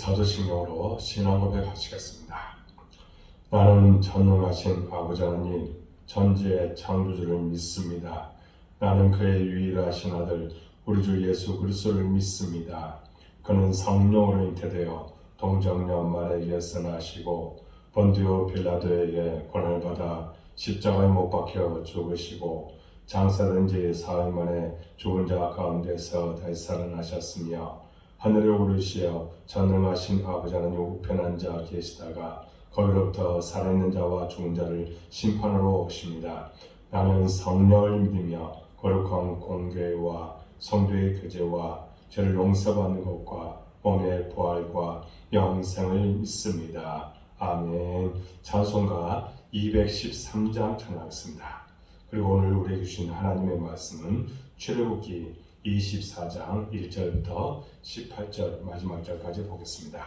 사도신경으로 신앙 고백하시겠습니다. 나는 전능하신 아버지 하나님 전지의 창조주를 믿습니다. 나는 그의 유일하신 아들 우리 주 예수 그리스도를 믿습니다. 그는 성령으로 잉태되어 동정녀 마리아에게서 나시고 본디오 빌라도에게 고난을 받아 십자가에 못 박혀 죽으시고 장사된 지 사흘 만에 죽은 자 가운데서 다시 살아나셨으며 하늘에 오르시어 전능하신 아버지 하나님 우편에 앉아 계시다가 거기로부터 살아있는 자와 죽은 자를 심판하러 오십니다. 나는 성령을 믿으며 거룩한 공교회와 성도의 교제와 죄를 용서받는 것과 몸의 부활과 영생을 믿습니다. 아멘. 찬송가 213장 찬양하겠습니다. 그리고 오늘 우리에게 주신 하나님의 말씀은 출애굽기 24장 1절부터 18절 마지막 절까지 보겠습니다.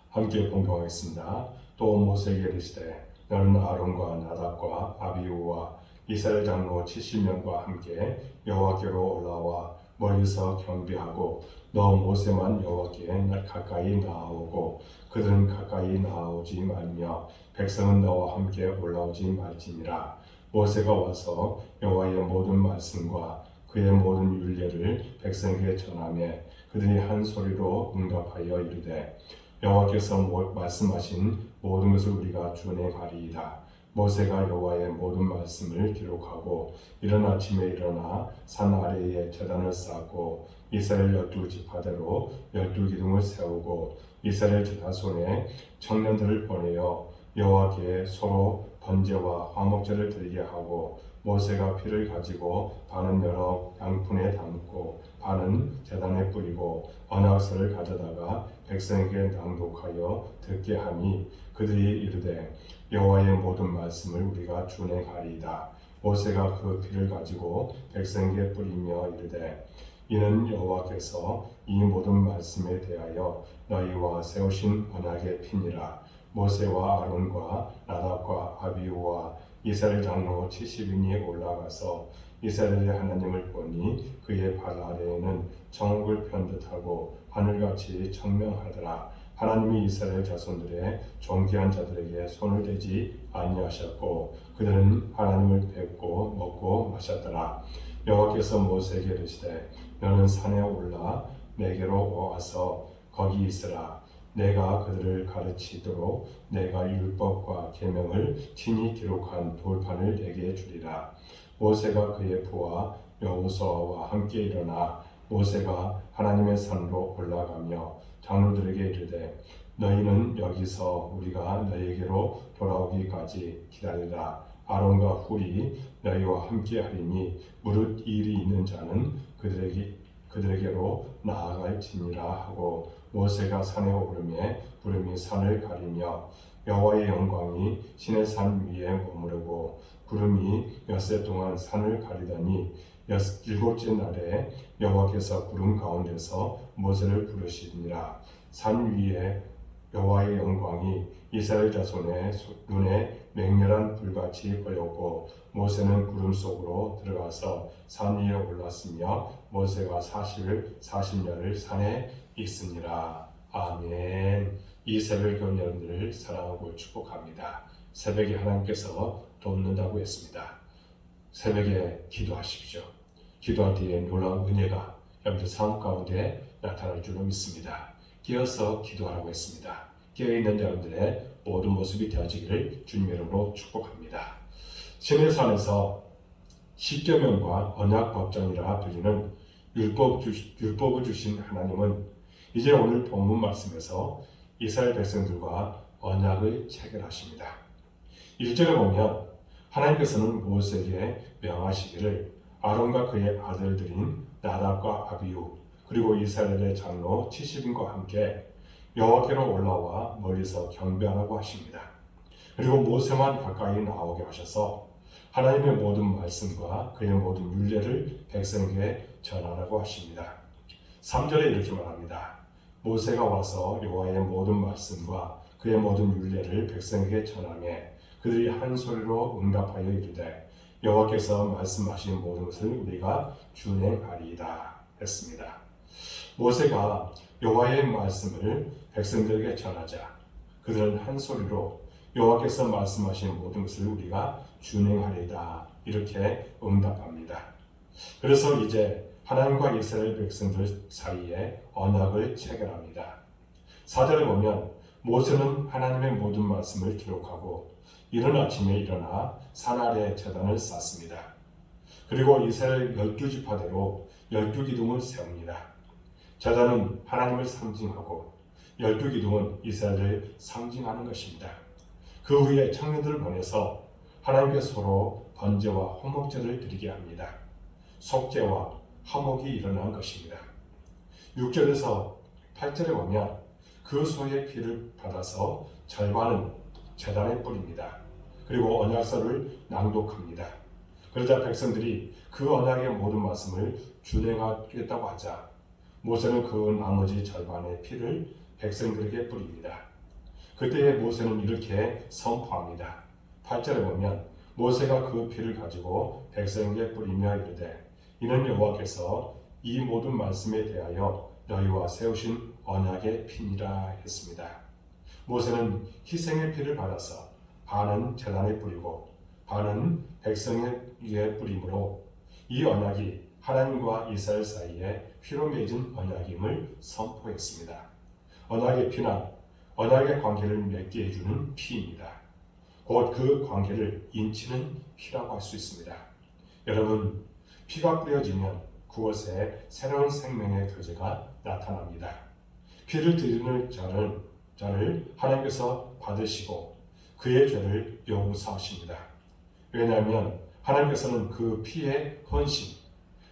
함께 봉독하겠습니다. 또 모세에게 이르시되 너는 아론과 나답과 아비후와 이스라엘 장로 70명과 함께 여호와께로 올라와 멀리서 경배하고 너 모세만 여호와께 가까이 나아오고 그들은 가까이 나아오지 말며 백성은 너와 함께 올라오지 말지니라. 모세가 와서 여호와의 모든 말씀과 그의 모든 율례를 백성에게 전하며 그들이 한 소리로 응답하여 이르되 여호와께서 말씀하신 모든 것을 우리가 준행하리이다. 모세가 여호와의 모든 말씀을 기록하고 이른 아침에 일어나 산 아래에 제단을 쌓고 이스라엘 12지파대로 12기둥을 세우고 이스라엘 자손의 청년들을 보내어 여호와께 서로 번제와 화목제를 드리게 하고 모세가 피를 가지고 반은 여러 양푼에 담고 반은 제단에 뿌리고 언약서를 가져다가 백성에게 낭독하여 듣게 하니 그들이 이르되 여호와의 모든 말씀을 우리가 준행하리이다. 모세가 그 피를 가지고 백성에게 뿌리며 이르되 이는 여호와께서 이 모든 말씀에 대하여 너희와 세우신 언약의 피니라. 모세와 아론과 나답과 아비후와 이스라엘 장로 70인이 올라가서 이스라엘의 하나님을 보니 그의 발 아래에는 정옥을 편 듯하고 하늘같이 청명하더라. 하나님이 이스라엘 자손들의 존귀한 자들에게 손을 대지 아니하셨고 그들은 하나님을 뵙고 먹고 마셨더라. 여호와께서 모세에게 이르시되 너는 산에 올라 내게로 와서 거기 있으라. 내가 그들을 가르치도록 내가 율법과 계명을 친히 기록한 돌판을 내게 주리라. 모세가 그의 부하 여호수아와 함께 일어나 모세가 하나님의 산으로 올라가며 장로들에게 이르되 너희는 여기서 우리가 너희에게로 돌아오기까지 기다리라. 아론과 훌이 너희와 함께 하리니 무릇 일이 있는 자는 그들에게로 나아갈지니라 하고 모세가 산에 오르매 구름이 산을 가리며 여호와의 영광이 신의 산 위에 머무르고 구름이 엿새 동안 산을 가리더니 일곱째 날에 여호와께서 구름 가운데서 모세를 부르시니라. 산 위에 여호와의 영광이 이스라엘 자손의 눈에 맹렬한 불같이 보였고 모세는 구름 속으로 들어가서 산 위에 올랐으며 모세가 40년을 산에 있으니라. 아멘. 이 새벽 교회 여러분들을 사랑하고 축복합니다. 새벽에 하나님께서 돕는다고 했습니다. 새벽에 기도하십시오. 기도할 때에 놀라운 은혜가 여러분들 삶 가운데 나타날 줄로 믿습니다. 깨어서 기도하라고 했습니다. 깨어있는 여러분들의 모든 모습이 되어지기를 주님의 이름으로 축복합니다. 시내산에서 십계명과 언약법전이라 불리는 율법을 주신 하나님은 이제 오늘 본문 말씀에서 이스라엘 백성들과 언약을 체결하십니다. 1절에 보면 하나님께서는 모세에게 명하시기를 아론과 그의 아들들인 나답과 아비후 그리고 이스라엘의 장로 70인과 함께 여호와께로 올라와 멀리서 경배하라고 하십니다. 그리고 모세만 가까이 나오게 하셔서 하나님의 모든 말씀과 그의 모든 율례를 백성에게 전하라고 하십니다. 3절에 이렇게 말합니다. 모세가 와서 여호와의 모든 말씀과 그의 모든 율례를 백성에게 전하며 그들이 한 소리로 응답하여 이르되 여호와께서 말씀하신 모든 것을 우리가 준행하리이다 했습니다. 모세가 여호와의 말씀을 백성들에게 전하자. 그들은 한 소리로 여호와께서 말씀하신 모든 것을 우리가 준행하리이다. 이렇게 응답합니다. 그래서 이제 하나님과 이스라엘 백성들 사이에 언약을 체결합니다. 4절에 보면 모세는 하나님의 모든 말씀을 기록하고 이른 아침에 일어나 산 아래에 제단을 쌓습니다. 그리고 이스라엘 12지파대로 12기둥을 세웁니다. 제단은 하나님을 상징하고 12기둥은 이스라엘을 상징하는 것입니다. 그 후에 청년들을 보내서 하나님께 서로 번제와 화목제를 드리게 합니다. 속죄와 화목이 일어난 것입니다. 6절에서 8절에 보면 그 소의 피를 받아서 절반은 제단에 뿌립니다. 그리고 언약서를 낭독합니다. 그러자 백성들이 그 언약의 모든 말씀을 준행하겠다고 하자 모세는 그 나머지 절반의 피를 백성들에게 뿌립니다. 그때 모세는 이렇게 선포합니다. 8절에 보면 모세가 그 피를 가지고 백성에게 뿌리며 이르되 이는 여호와께서 이 모든 말씀에 대하여 너희와 세우신 언약의 피니라 했습니다. 모세는 희생의 피를 받아서 반은 제단에 뿌리고 반은 백성에게 뿌림으로 이 언약이 하나님과 이스라엘 사이에 피로 맺은 언약임을 선포했습니다. 언약의 피는 언약의 관계를 맺게 해주는 피입니다. 곧 그 관계를 인치는 피라고 할 수 있습니다. 여러분, 피가 뿌려지면 그곳에 새로운 생명의 교제가 나타납니다. 피를 드리는 자를 하나님께서 받으시고 그의 죄를 용서하십니다. 왜냐하면 하나님께서는 그 피의 헌신,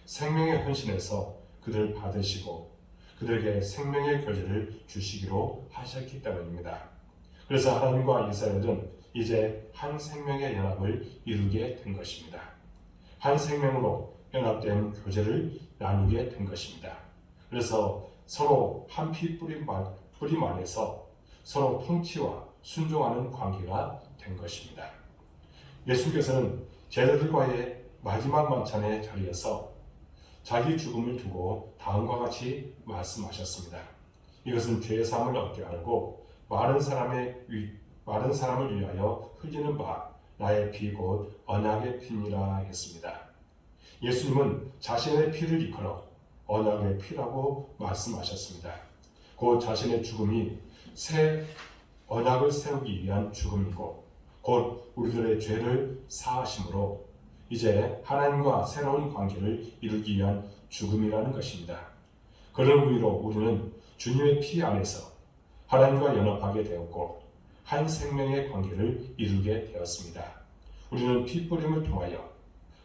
생명의 헌신에서 그들을 받으시고 그들에게 생명의 교제를 주시기로 하셨기 때문입니다. 그래서 하나님과 이스라엘은 이제 한 생명의 연합을 이루게 된 것입니다. 한 생명으로 연합된 교제를 나누게 된 것입니다. 그래서 서로 한 피 뿌림 안에서 서로 통치와 순종하는 관계가 된 것입니다. 예수께서는 제자들과의 마지막 만찬의 자리에서 자기 죽음을 두고 다음과 같이 말씀하셨습니다. 이것은 죄의 사함을 얻게 하고 많은 사람을 위하여 흘리는 바 나의 피 곧 언약의 피니라 했습니다. 예수님은 자신의 피를 이끌어 언약의 피라고 말씀하셨습니다. 곧 자신의 죽음이 새 언약을 세우기 위한 죽음이고 곧 우리들의 죄를 사하심으로 이제 하나님과 새로운 관계를 이루기 위한 죽음이라는 것입니다. 그런 의미로 우리는 주님의 피 안에서 하나님과 연합하게 되었고 한 생명의 관계를 이루게 되었습니다. 우리는 피 뿌림을 통하여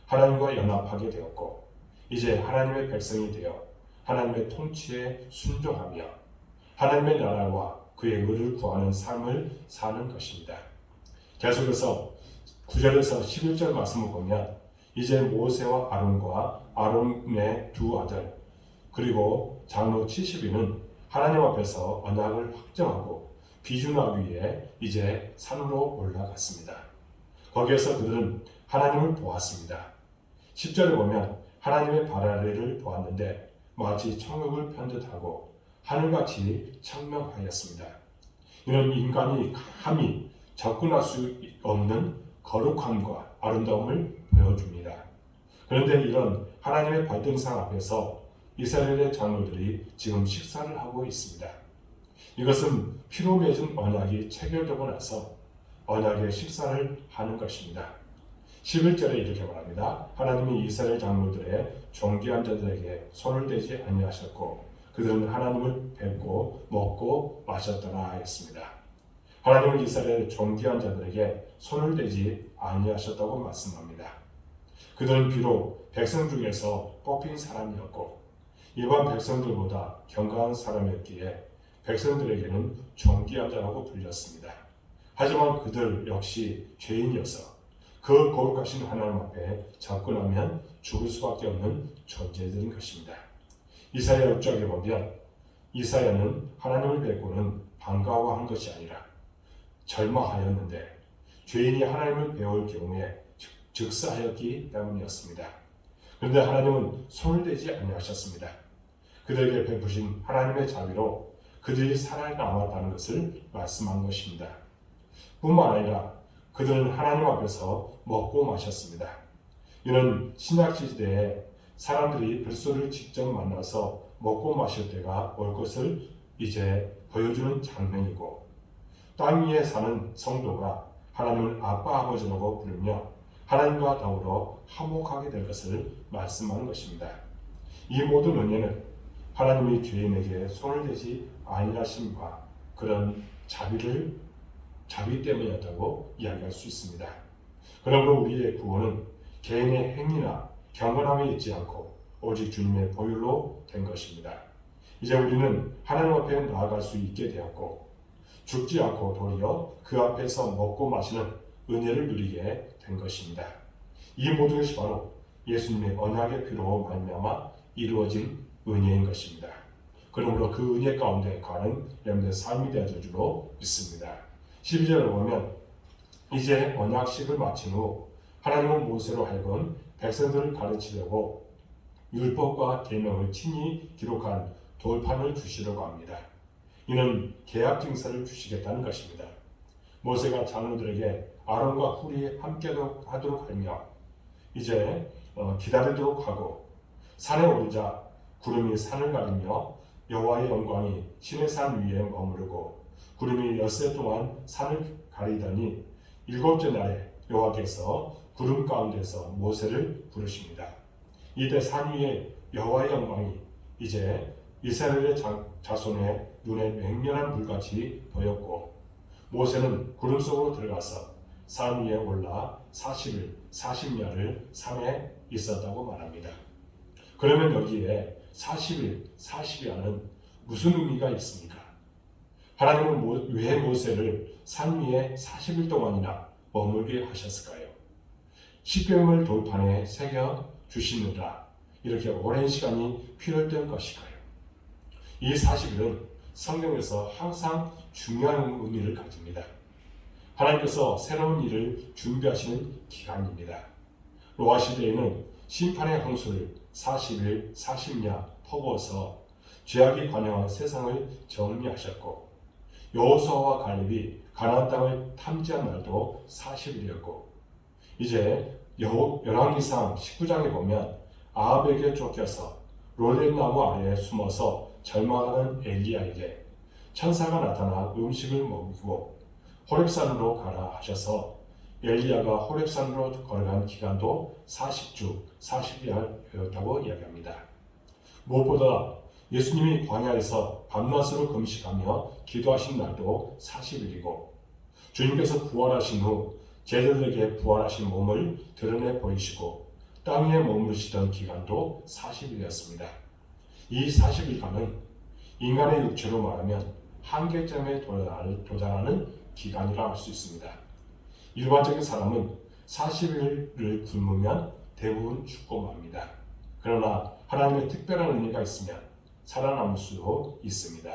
하나님과 연합하게 되었고 이제 하나님의 백성이 되어 하나님의 통치에 순종하며 하나님의 나라와 그의 의를 구하는 삶을 사는 것입니다. 계속해서 9절에서 11절 말씀을 보면 이제 모세와 아론과 아론의 두 아들 그리고 장로 70인은 하나님 앞에서 언약을 확정하고 비준하기 위해 이제 산으로 올라갔습니다. 거기에서 그들은 하나님을 보았습니다. 10절에 보면 하나님의 발 아래를 보았는데 마치 천국을 편듯하고 하늘같이 청명하였습니다. 이는 인간이 감히 접근할 수 없는 거룩함과 아름다움을 보여줍니다. 그런데 이런 하나님의 발등상 앞에서 이스라엘의 장로들이 지금 식사를 하고 있습니다. 이것은 피로 맺은 언약이 체결되고 나서 언약의 식사를 하는 것입니다. 11절에 이렇게 말합니다. 하나님이 이스라엘 장로들의 존귀한 자들에게 손을 대지 아니하셨고 그들은 하나님을 뵙고 먹고 마셨더라 했습니다. 하나님은 이스라엘 존귀한 자들에게 손을 대지 아니하셨다고 말씀합니다. 그들은 비록 백성 중에서 뽑힌 사람이었고 일반 백성들보다 경건한 사람이었기에 백성들에게는 존귀한 자라고 불렸습니다. 하지만 그들 역시 죄인이어서 그 거룩하신 하나님 앞에 접근하면 죽을 수밖에 없는 존재들인 것입니다. 이사야 6장에 보면 이사야는 하나님을 뵙고는 반가워한 것이 아니라 절망하였는데 죄인이 하나님을 배울 경우에 즉사하였기 때문이었습니다. 그런데 하나님은 손을 대지 아니하셨습니다. 그들에게 베푸신 하나님의 자비로 그들이 살아남았다는 것을 말씀한 것입니다. 뿐만 아니라 그들은 하나님 앞에서 먹고 마셨습니다. 이는 신약시대에 사람들이 그리스도를 직접 만나서 먹고 마실 때가 올 것을 이제 보여주는 장면이고, 땅 위에 사는 성도가 하나님을 아빠 아버지라고 부르며 하나님과 더불어 화목하게 될 것을 말씀하는 것입니다. 이 모든 은혜는 하나님이 죄인에게 손을 대지 아니하심과 그런 자비 때문이었다고 이야기할 수 있습니다. 그러므로 우리의 구원은 개인의 행위나 경건함에 있지 않고 오직 주님의 보혈로 된 것입니다. 이제 우리는 하나님 앞에 나아갈 수 있게 되었고, 죽지 않고 도리어 그 앞에서 먹고 마시는 은혜를 누리게 된 것입니다. 이 모든 것이 바로 예수님의 언약의 피로 말미암아 이루어진 은혜인 것입니다. 그러므로 그 은혜 가운데 가는 여러분들의 삶이 되어줄 줄로 믿습니다. 12절을 보면 이제 언약식을 마친 후 하나님은 모세로 하여금 백성들을 가르치려고 율법과 계명을 친히 기록한 돌판을 주시려고 합니다. 이는 계약 증서를 주시겠다는 것입니다. 모세가 장로들에게 아론과 훌이 함께 하도록 하며 이제 기다리도록 하고, 산에 오르자 구름이 산을 가리며 여호와의 영광이 시내산 위에 머무르고 구름이 엿새 동안 산을 가리더니 일곱째 날에 여호와께서 구름 가운데서 모세를 부르십니다. 이때 산 위에 여호와의 영광이 이제 이스라엘의 자손의 눈에 맹렬한 불같이 보였고, 모세는 구름 속으로 들어가서 산 위에 올라 40일 40야를 산에 있었다고 말합니다. 그러면 여기에 40일 40야는 무슨 의미가 있습니까? 하나님은 왜 모세를 산 위에 40일 동안이나 머물게 하셨을까요? 십계명을 돌판에 새겨 주시느라 이렇게 오랜 시간이 필요했던 것일까요? 이 40일은 성경에서 항상 중요한 의미를 가집니다. 하나님께서 새로운 일을 준비하시는 기간입니다. 노아 시대에는 심판의 홍수를 40일 40야 퍼부어서 죄악이 관영한 세상을 정리하셨고, 여호수아와 갈렙이 가나안 땅을 탐지한 날도 40일이었고, 이제 열왕기상 19장에 보면 아합에게 쫓겨서 롤렛나무 아래에 숨어서 절망하는 엘리야에게 천사가 나타나 음식을 먹이고 호렙산으로 가라 하셔서 엘리야가 호렙산으로 걸어간 기간도 40주 40일이었다고 이야기합니다. 무엇보다 예수님이 광야에서 밤낮으로 금식하며 기도하신 날도 40일이고, 주님께서 부활하신 후 제자들에게 부활하신 몸을 드러내 보이시고 땅 위에 머무르시던 기간도 40일이었습니다. 이 40일간은 인간의 육체로 말하면 한계점에 도달하는 기간이라 할 수 있습니다. 일반적인 사람은 40일을 굶으면 대부분 죽고 맙니다. 그러나 하나님의 특별한 은혜가 있으면 살아남을 수도 있습니다.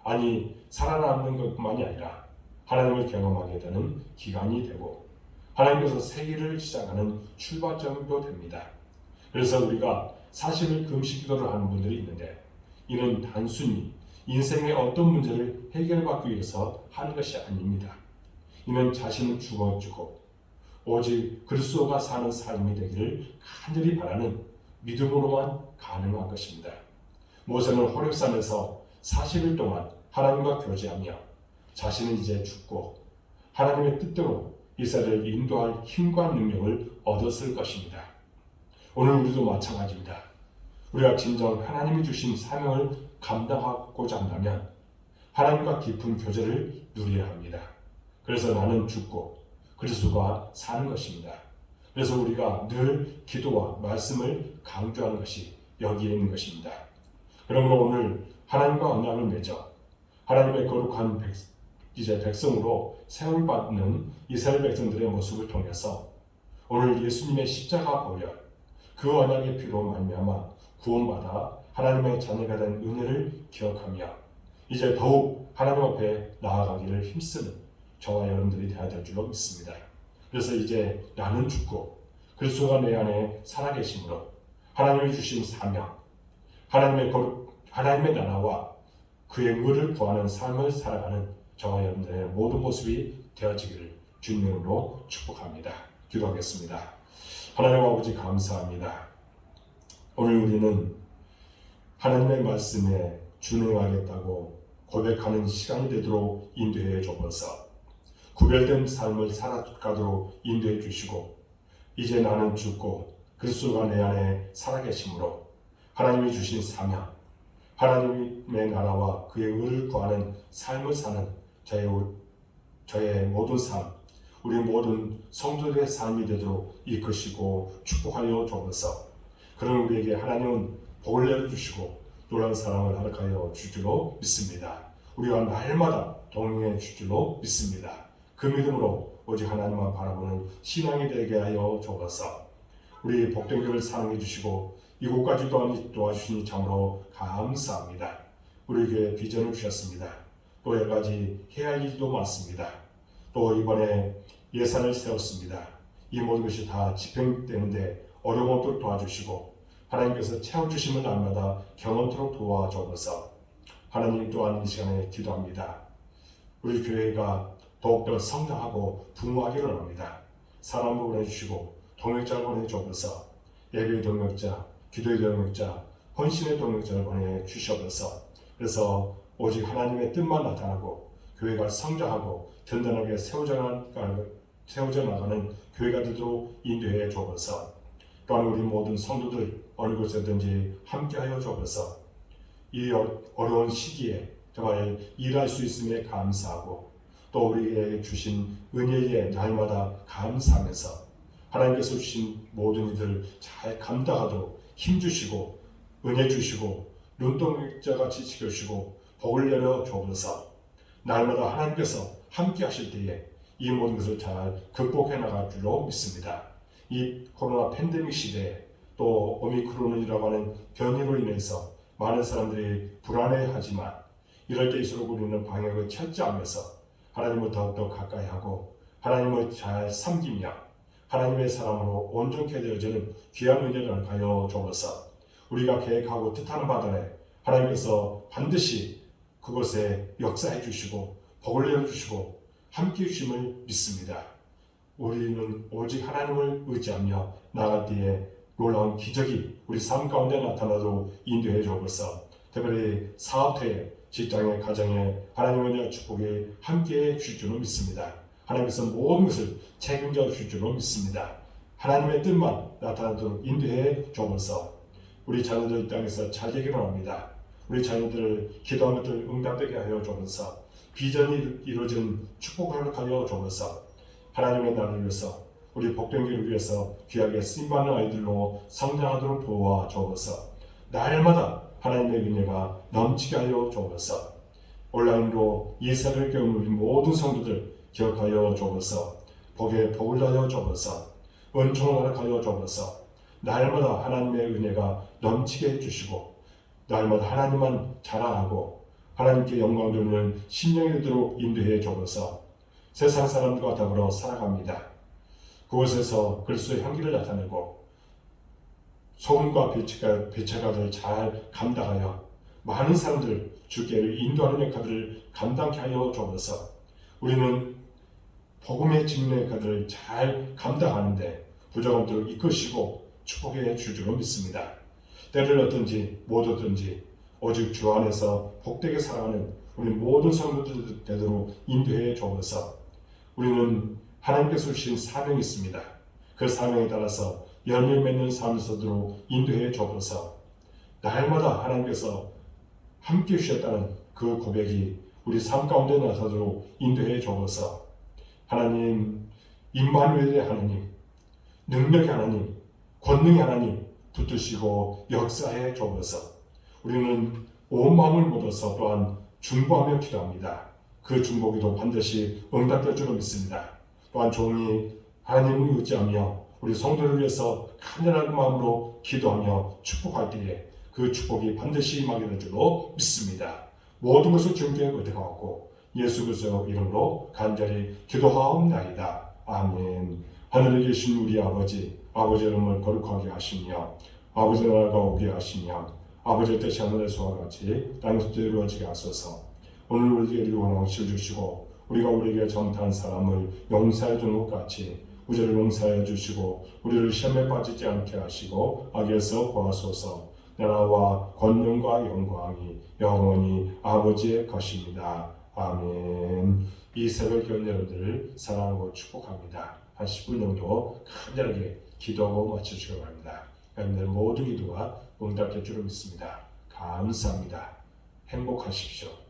아니, 살아남는 것만이 아니라 하나님을 경험하게 되는 기간이 되고 하나님께서 새 일을 시작하는 출발점도 됩니다. 그래서 우리가 40일 금식 기도를 하는 분들이 있는데, 이는 단순히 인생의 어떤 문제를 해결받기 위해서 하는 것이 아닙니다. 이는 자신을 죽어주고 오직 그리스도가 사는 삶이 되기를 간절히 바라는 믿음으로만 가능한 것입니다. 모세는 호렙산에서 40일 동안 하나님과 교제하며 자신은 이제 죽고 하나님의 뜻대로 이스라엘을 인도할 힘과 능력을 얻었을 것입니다. 오늘 우리도 마찬가지입니다. 우리가 진정 하나님이 주신 사명을 감당하고자 한다면 하나님과 깊은 교제를 누려야 합니다. 그래서 나는 죽고 그리스도가 사는 것입니다. 그래서 우리가 늘 기도와 말씀을 강조하는 것이 여기에 있는 것입니다. 그러므로 오늘 하나님과 언약을 맺어 하나님의 거룩한 백성으로 세움받는 이스라엘 백성들의 모습을 통해서 오늘 예수님의 십자가 보혈, 그 언약의 피로 말미암아 구원받아 하나님의 자녀가 된 은혜를 기억하며 이제 더욱 하나님 앞에 나아가기를 힘쓰는 저와 여러분들이 되어야 될 줄로 믿습니다. 그래서 이제 나는 죽고 그리스도가 내 안에 살아계심으로 하나님이 주신 사명, 하나님의 하나님의 나라와 그의 의를 구하는 삶을 살아가는 저와 여러분들의 모든 모습이 되어지기를 주님으로 축복합니다. 기도하겠습니다. 하나님 아버지 감사합니다. 오늘 우리는 하나님의 말씀에 준행하겠다고 고백하는 시간이 되도록 인도해 주옵소서. 구별된 삶을 살아가도록 인도해 주시고 이제 나는 죽고 그리스도가 내 안에 살아계심으로 하나님이 주신 사명, 하나님의 나라와 그의 의를 구하는 삶을 사는 저의 모든 삶, 우리 모든 성도들의 삶이 되도록 이끄시고 축복하여 주옵소서. 그런 우리에게 하나님은 복을 내려주시고 놀라운 사랑을 허락하여 주기로 믿습니다. 우리가 날마다 동행해 주기로 믿습니다. 그 믿음으로 오직 하나님만 바라보는 신앙이 되게 하여 주옵소서. 우리 복된 교회를 사랑해 주시고 이곳까지 도와주시니 참으로 감사합니다. 우리에게 비전을 주셨습니다. 또 여러 가지 해야 할 일도 많습니다. 또 이번에 예산을 세웠습니다. 이 모든 것이 다 집행되는데 어려운 것도 도와주시고 하나님께서 채워주심을 날마다 경험토록 도와주옵소서. 하나님 또한 이 시간에 기도합니다. 우리 교회가 더욱더 성장하고 부흥하기를 원합니다. 사람을 보내주시고 동역자를 보내주옵소서. 예배의 동역자, 기도의 동역자, 헌신의 동역자를 보내주시옵소서. 그래서 오직 하나님의 뜻만 나타나고 교회가 성장하고 든든하게 세워져 나가는 교회가 되도록 인도해 주옵소서. 또한 우리 모든 성도들 어느 곳에든지 함께하여 주옵소서. 이 어려운 시기에 정말 일할 수 있음에 감사하고 또 우리에게 주신 은혜에 날마다 감사하면서 하나님께서 주신 모든 일들 잘 감당하도록 힘주시고 은혜 주시고 눈동자같이 지켜주시고 복을 내려 주옵소서. 날마다 하나님께서 함께 하실 때에 이 모든 것을 잘 극복해 나갈 줄로 믿습니다. 이 코로나 팬데믹 시대에 또 오미크론이라고 하는 변이로 인해서 많은 사람들이 불안해하지만 이럴 때일수록 우리는 방역을 철저하면서 하나님을 더욱더 가까이 하고 하나님을 잘 섬기며 하나님의 사람으로 온전케 되어지는 귀한 은혜를 가여 주옵소서. 우리가 계획하고 뜻하는 바들에 하나님께서 반드시 그곳에 역사해 주시고 복을 내어주시고 함께 주심을 믿습니다. 우리는 오직 하나님을 의지하며 나갈 때에 놀라운 기적이 우리 삶 가운데 나타나도록 인도해 주옵소서. 특별히 사업터에 직장에 가정에 하나님의 은혜와 축복이 함께해 주실 줄로 믿습니다. 하나님께서 모든 것을 책임져 주실 줄로 믿습니다. 하나님의 뜻만 나타나도록 인도해 주옵소서. 우리 자녀들 이 땅에서 잘 되기를 원합니다. 우리 자녀들을 기도한 것들 응답되게 하여 주옵소서. 비전이 이루어진 축복을 하여 주옵소서. 하나님의 나라를 위해서 우리 복된 교회를 위해서 귀하게 쓰임받는 아이들로 성장하도록 도와 주옵소서. 날마다 하나님의 은혜가 넘치게 하여 주옵소서. 온라인으로 예사를 깨우는 우리 모든 성도들 기억하여 주옵소서. 복에 복을 하여 주옵소서. 은총을 허락하여 주옵소서. 날마다 하나님의 은혜가 넘치게 해주시고 날마다 하나님만 자랑하고 하나님께 영광 돌리는 심령이 되도록 인도해 주옵소서. 세상 사람들과 더불어 살아갑니다. 그곳에서 그리스도의 향기를 나타내고 소금과 배체가를 잘 감당하여 많은 사람들 주께 인도하는 역할을 감당케 하여 주옵소서. 우리는 복음의 직분의 역할을 잘 감당하는데 부족함들을 이끄시고 축복해 줄 줄로 믿습니다. 때를 얻든지 못 얻든지 오직 주 안에서 복되게 살아가는 우리 모든 성도들 되도록 인도해 주옵소서. 우리는 하나님께서 주신 사명이 있습니다. 그 사명에 따라서 열매 맺는 삶을 서도록 인도해 주옵소서. 날마다 하나님께서 함께 주셨다는 그 고백이 우리 삶 가운데 나타나도록 인도해 주옵소서. 하나님, 임마누엘의 하나님, 능력의 하나님, 권능의 하나님 붙드시고 역사해 주옵소서. 우리는 온 마음을 묻어서 또한 중보하며 기도합니다. 그 중보기도 반드시 응답될 줄로 믿습니다. 또한 종이 하나님을 의지하며 우리 성도를 위해서 간절한 마음으로 기도하며 축복할 때에 그 축복이 반드시 임하게 될 줄로 믿습니다. 모든 것을 주님께 의뢰하고 예수 그리스도의 이름으로 간절히 기도하옵나이다. 아멘. 하늘에 계신 우리 아버지, 아버지의 이름을 거룩하게 하시며 아버지 나라가 오게 하시며 아버지의 뜻이 하늘에서와 같이 땅에서도 이루어지게 하소서. 오늘 우리에게 일용할 것을 주시고 우리가 우리에게 잘못한 사람을 용서해 주는 것 같이 우리를 용서해 주시고 우리를 시험에 빠지지 않게 하시고 악에서 구하소서. 나라와 권능과 영광이 영원히 아버지의 것입니다. 아멘. 이 새벽 여러분들을 사랑하고 축복합니다. 한 10분 정도 간절하게 기도하고 마치시기 바랍니다. 여러분들 모든 기도가 응답될 줄을 믿습니다. 감사합니다. 행복하십시오.